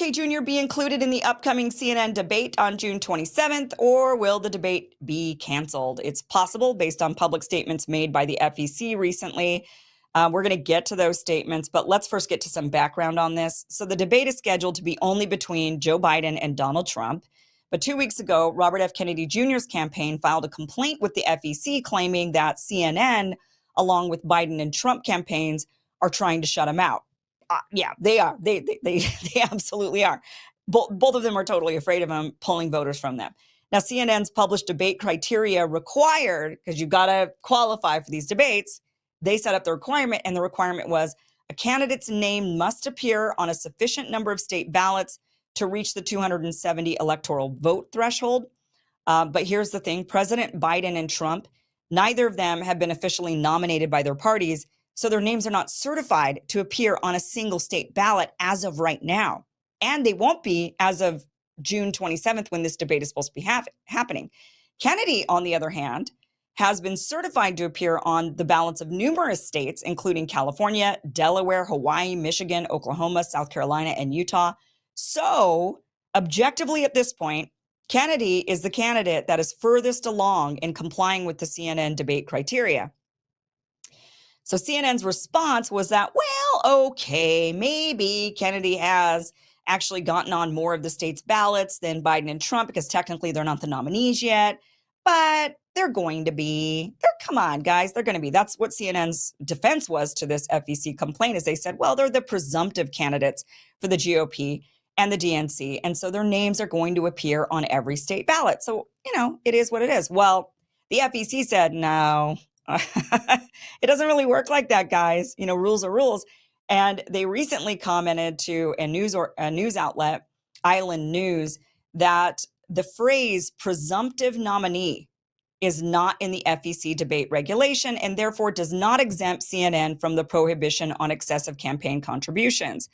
RFK Jr. be included in the upcoming CNN debate on June 27th, or will the debate be canceled? It's possible based on public statements made by the FEC recently. We're going to get to those statements, but let's first get to some background on this. So the debate is scheduled to be only between Joe Biden and Donald Trump. But 2 weeks ago, Robert F. Kennedy Jr.'s campaign filed a complaint with the FEC claiming that CNN, along with Biden and Trump campaigns, are trying to shut him out. Yeah, they are. They absolutely are. Both of them are totally afraid of him pulling voters from them. Now, CNN's published debate criteria required, because you've got to qualify for these debates, they set up the requirement, and the requirement was a candidate's name must appear on a sufficient number of state ballots to reach the 270 electoral vote threshold. But here's the thing. President Biden and Trump, neither of them have been officially nominated by their parties, so their names are not certified to appear on a single state ballot as of right now. And they won't be as of June 27th when this debate is supposed to be happening. Kennedy, on the other hand, has been certified to appear on the ballots of numerous states, including California, Delaware, Hawaii, Michigan, Oklahoma, South Carolina, and Utah. So, objectively at this point, Kennedy is the candidate that is furthest along in complying with the CNN debate criteria. So CNN's response was that, well, okay, maybe Kennedy has actually gotten on more of the state's ballots than Biden and Trump because technically they're not the nominees yet, but they're going to be. Come on, guys, they're going to be. That's what CNN's defense was to this FEC complaint, is they said, well, they're the presumptive candidates for the GOP and the DNC, and so their names are going to appear on every state ballot. So, it is what it is. Well, the FEC said, no, it doesn't really work like that, guys. Rules are rules. And they recently commented to a news outlet, Island News, that the phrase presumptive nominee is not in the FEC debate regulation and therefore does not exempt CNN from the prohibition on excessive campaign contributions.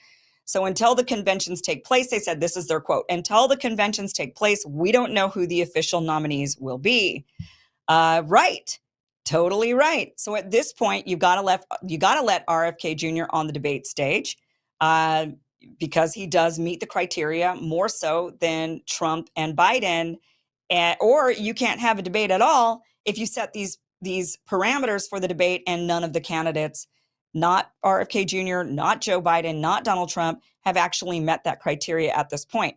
So until the conventions take place, they said, this is their quote, until the conventions take place, we don't know who the official nominees will be. Right. Totally right. So at this point, you got to let RFK Jr. on the debate stage because he does meet the criteria more so than Trump and Biden. Or you can't have a debate at all if you set these parameters for the debate and none of the candidates, not RFK Jr., not Joe Biden, not Donald Trump, have actually met that criteria at this point.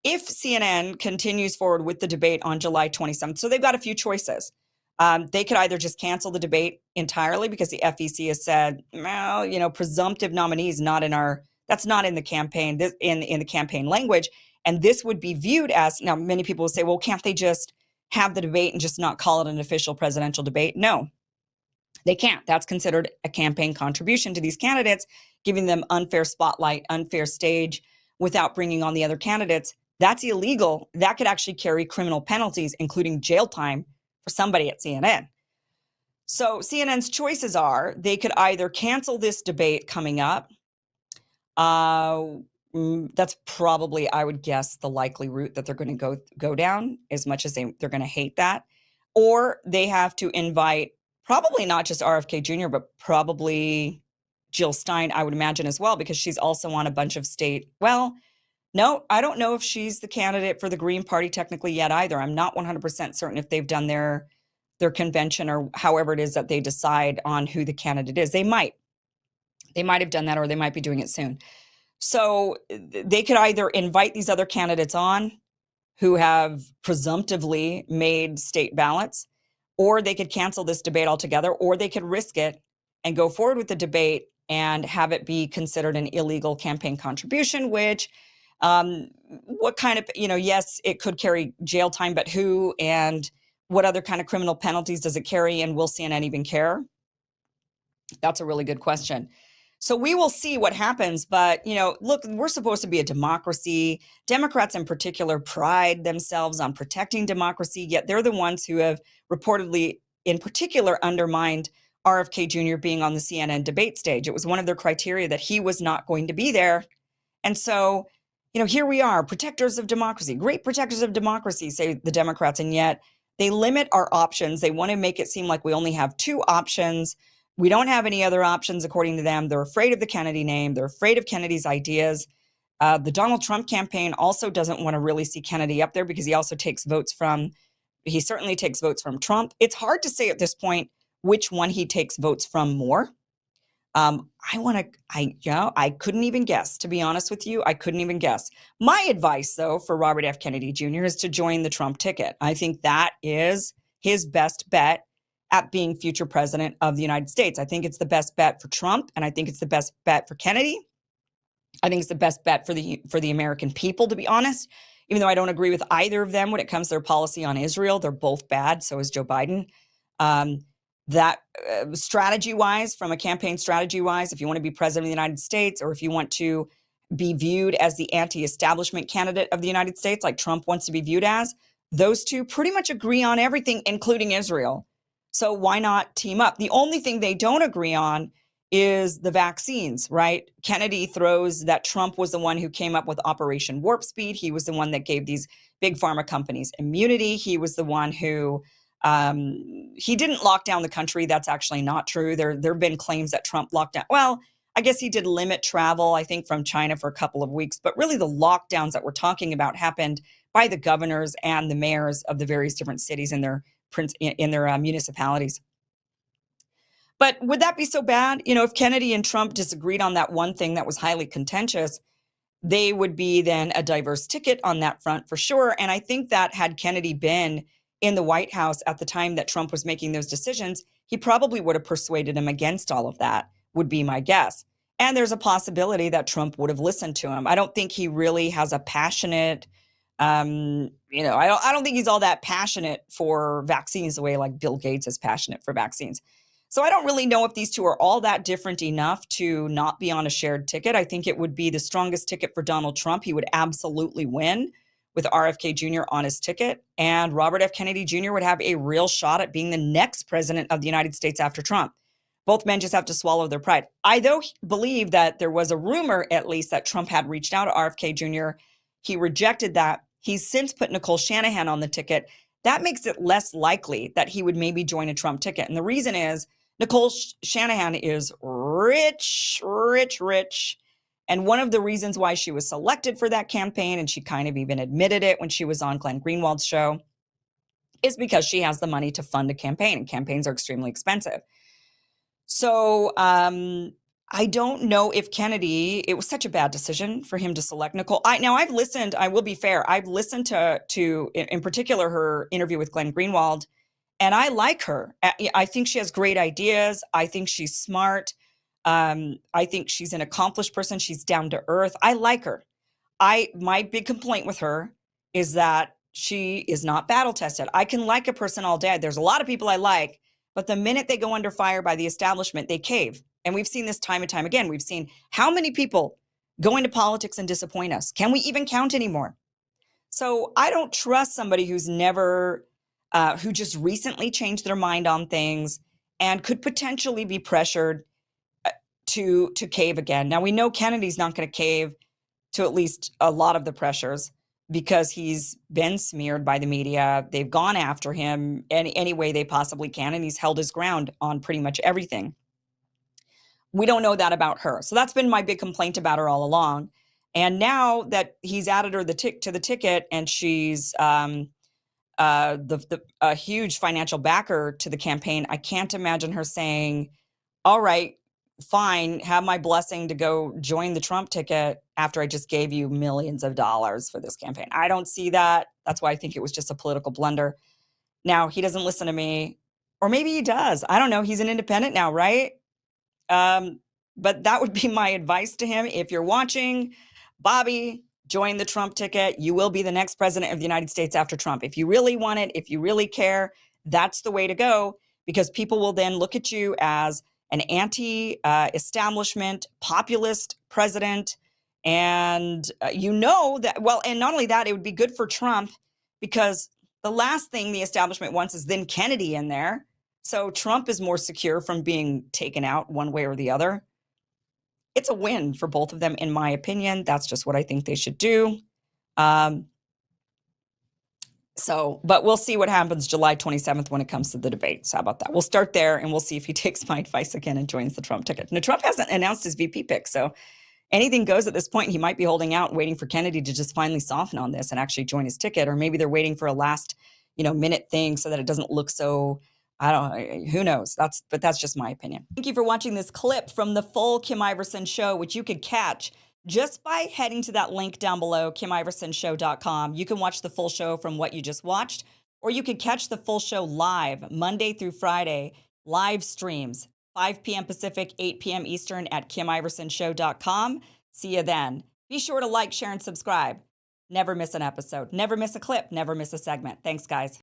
If CNN continues forward with the debate on July 27th, so they've got a few choices. They could either just cancel the debate entirely because the FEC has said, well, presumptive nominees that's not in the campaign, in the campaign language. And this would be viewed as, now many people will say, well, can't they just have the debate and just not call it an official presidential debate? No, they can't. That's considered a campaign contribution to these candidates, giving them unfair spotlight, unfair stage without bringing on the other candidates. That's illegal. That could actually carry criminal penalties, including jail time for somebody at CNN. So CNN's choices are, they could either cancel this debate coming up. That's probably, I would guess, the likely route that they're going to go down, as much as they're going to hate that. Or they have to invite probably not just RFK Jr., but probably Jill Stein, I would imagine as well, because she's also on a bunch of state. Well, no, I don't know if she's the candidate for the Green Party technically yet either. I'm not 100% certain if they've done their convention or however it is that they decide on who the candidate is. They might have done that, or they might be doing it soon. So they could either invite these other candidates on who have presumptively made state ballots, or they could cancel this debate altogether, or they could risk it and go forward with the debate and have it be considered an illegal campaign contribution, which what kind of, yes, it could carry jail time, but who and what other kind of criminal penalties does it carry? And will CNN even care? That's a really good question. So we will see what happens. But, look, we're supposed to be a democracy. Democrats in particular pride themselves on protecting democracy, yet they're the ones who have reportedly, in particular, undermined RFK Jr. being on the CNN debate stage. It was one of their criteria that he was not going to be there. And so, here we are, protectors of democracy, great protectors of democracy, say the Democrats, and yet they limit our options. They want to make it seem like we only have two options. We don't have any other options, according to them. They're afraid of the Kennedy name. They're afraid of Kennedy's ideas. The Donald Trump campaign also doesn't want to really see Kennedy up there because he certainly takes votes from Trump. It's hard to say at this point which one he takes votes from more. I couldn't even guess, to be honest with you. I couldn't even guess. My advice, though, for Robert F. Kennedy Jr. is to join the Trump ticket. I think that is his best bet at being future president of the United States. I think it's the best bet for Trump, and I think it's the best bet for Kennedy. I think it's the best bet for the American people, to be honest, even though I don't agree with either of them when it comes to their policy on Israel. They're both bad. So is Joe Biden. That strategy-wise, from a campaign strategy-wise, if you want to be president of the United States, or if you want to be viewed as the anti-establishment candidate of the United States, like Trump wants to be viewed as, those two pretty much agree on everything, including Israel. So why not team up? The only thing they don't agree on is the vaccines, right? Kennedy throws that Trump was the one who came up with Operation Warp Speed. He was the one that gave these big pharma companies immunity. He was the one who he didn't lock down the country. That's actually not true. There have been claims that Trump locked down. Well, I guess he did limit travel, I think, from China for a couple of weeks. But really, the lockdowns that we're talking about happened by the governors and the mayors of the various different cities in their municipalities. But would that be so bad? If Kennedy and Trump disagreed on that one thing that was highly contentious, they would be then a diverse ticket on that front for sure. And I think that had Kennedy been in the White House at the time that Trump was making those decisions, he probably would have persuaded him against all of that, would be my guess. And there's a possibility that Trump would have listened to him. I don't think he really has a passionate, I don't think he's all that passionate for vaccines the way like Bill Gates is passionate for vaccines. So I don't really know if these two are all that different enough to not be on a shared ticket. I think it would be the strongest ticket for Donald Trump. He would absolutely win with RFK Jr. on his ticket. And Robert F. Kennedy Jr. would have a real shot at being the next president of the United States after Trump. Both men just have to swallow their pride. I, though, believe that there was a rumor, at least, that Trump had reached out to RFK Jr. He rejected that. He's since put Nicole Shanahan on the ticket. That makes it less likely that he would maybe join a Trump ticket. And the reason is Nicole Shanahan is rich. And one of the reasons why she was selected for that campaign, and she kind of even admitted it when she was on Glenn Greenwald's show, is because she has the money to fund a campaign, and campaigns are extremely expensive. So I don't know if Kennedy, it was such a bad decision for him to select Nicole. I've listened, I will be fair, I've listened to in particular, her interview with Glenn Greenwald, and I like her. I think she has great ideas. I think she's smart. I think she's an accomplished person. She's down to earth. I like her. My big complaint with her is that she is not battle tested. I can like a person all day. There's a lot of people I like, but the minute they go under fire by the establishment, they cave. And we've seen this time and time again. We've seen how many people go into politics and disappoint us. Can we even count anymore? So I don't trust somebody who's never, who just recently changed their mind on things and could potentially be pressured to cave again. Now, we know Kennedy's not going to cave to at least a lot of the pressures because he's been smeared by the media. They've gone after him any way they possibly can, and he's held his ground on pretty much everything. We don't know that about her. So that's been my big complaint about her all along. And now that he's added her to the ticket, and she's a huge financial backer to the campaign, I can't imagine her saying, all right, fine, have my blessing to go join the Trump ticket after I just gave you millions of dollars for this campaign. I don't see that. That's why I think it was just a political blunder. Now, he doesn't listen to me, or maybe he does. I don't know. He's an independent now, right? But that would be my advice to him. If you're watching, Bobby, join the Trump ticket. You will be the next president of the United States after Trump. If you really want it, if you really care, that's the way to go, because people will then look at you as an anti-establishment, populist president. And you know that, well, and not only that, it would be good for Trump, because the last thing the establishment wants is then Kennedy in there. So Trump is more secure from being taken out one way or the other. It's a win for both of them, in my opinion. That's just what I think they should do. But we'll see what happens July 27th when it comes to the debates. How about that? We'll start there, and we'll see if he takes my advice again and joins the Trump ticket. Now, Trump hasn't announced his VP pick, so anything goes at this point. He might be holding out, waiting for Kennedy to just finally soften on this and actually join his ticket. Or maybe they're waiting for a last, minute thing so that it doesn't look so, I don't know, who knows? But that's just my opinion. Thank you for watching this clip from the full Kim Iverson show, which you could catch just by heading to that link down below, KimIversonShow.com. You can watch the full show from what you just watched, or you could catch the full show live Monday through Friday, live streams, 5 p.m. Pacific, 8 p.m. Eastern at KimIversonShow.com. See you then. Be sure to like, share, and subscribe. Never miss an episode. Never miss a clip. Never miss a segment. Thanks, guys.